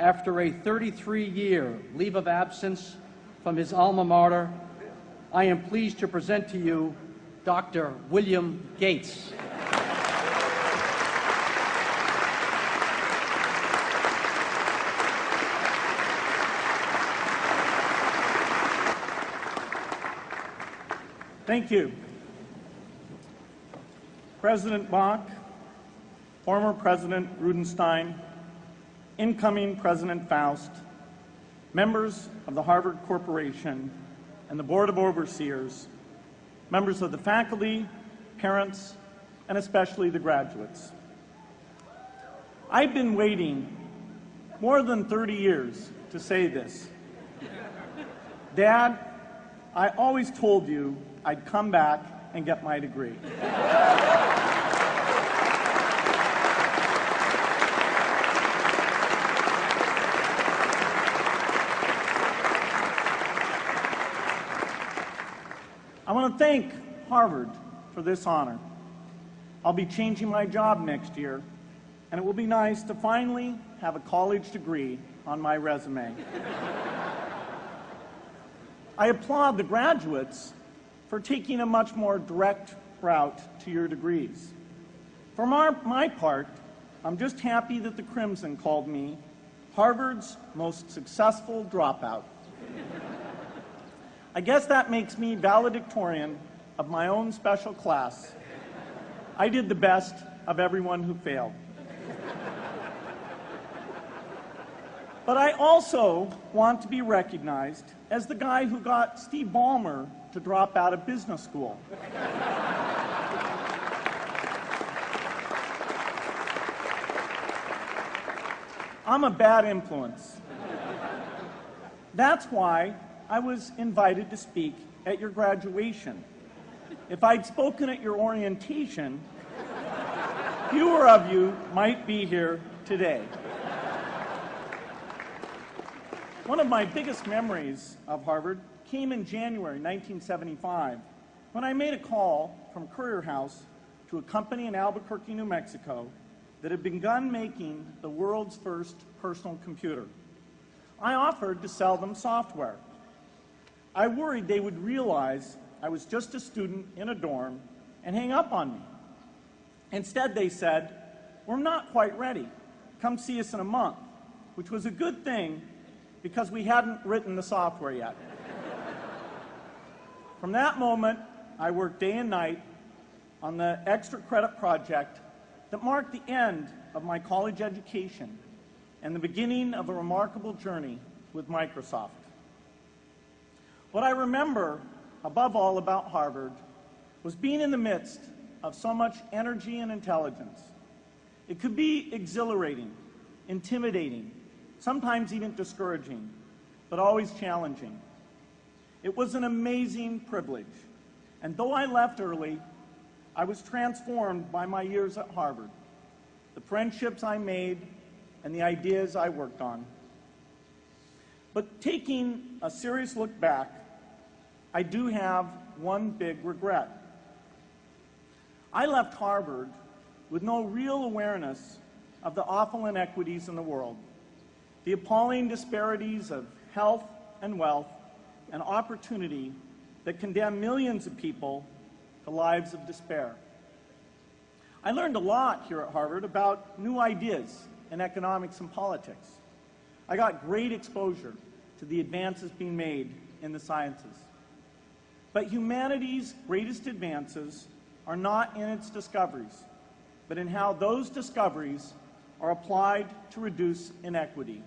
after a 33-year leave of absence from his alma mater, I am pleased to present to you Dr. William Gates. Thank you. President Bach, former President Rudenstein, incoming President Faust, members of the Harvard Corporation and the Board of Overseers, members of the faculty, parents, and especially the graduates. I've been waiting more than 30 years to say this. Dad, I always told you I'd come back and get my degree. I want to thank Harvard for this honor. I'll be changing my job next year, and it will be nice to finally have a college degree on my resume. I applaud the graduates for taking a much more direct route to your degrees. For my part, I'm just happy that the Crimson called me Harvard's most successful dropout. I guess that makes me valedictorian of my own special class. I did the best of everyone who failed. But I also want to be recognized as the guy who got Steve Ballmer to drop out of business school. I'm a bad influence. That's why I was invited to speak at your graduation. If I'd spoken at your orientation, fewer of you might be here today. One of my biggest memories of Harvard came in January 1975 when I made a call from Courier House to a company in Albuquerque, New Mexico that had begun making the world's first personal computer. I offered to sell them software. I worried they would realize I was just a student in a dorm and hang up on me. Instead, they said, "We're not quite ready. Come see us in a month," which was a good thing because we hadn't written the software yet. From that moment, I worked day and night on the extra credit project that marked the end of my college education and the beginning of a remarkable journey with Microsoft. What I remember above all about Harvard was being in the midst of so much energy and intelligence. It could be exhilarating, intimidating, sometimes even discouraging, but always challenging. It was an amazing privilege, and though I left early, I was transformed by my years at Harvard, the friendships I made, and the ideas I worked on. But taking a serious look back, I do have one big regret. I left Harvard with no real awareness of the awful inequities in the world, the appalling disparities of health and wealth and opportunity that condemn millions of people to lives of despair. I learned a lot here at Harvard about new ideas in economics and politics. I got great exposure to the advances being made in the sciences. But humanity's greatest advances are not in its discoveries, but in how those discoveries are applied to reduce inequity.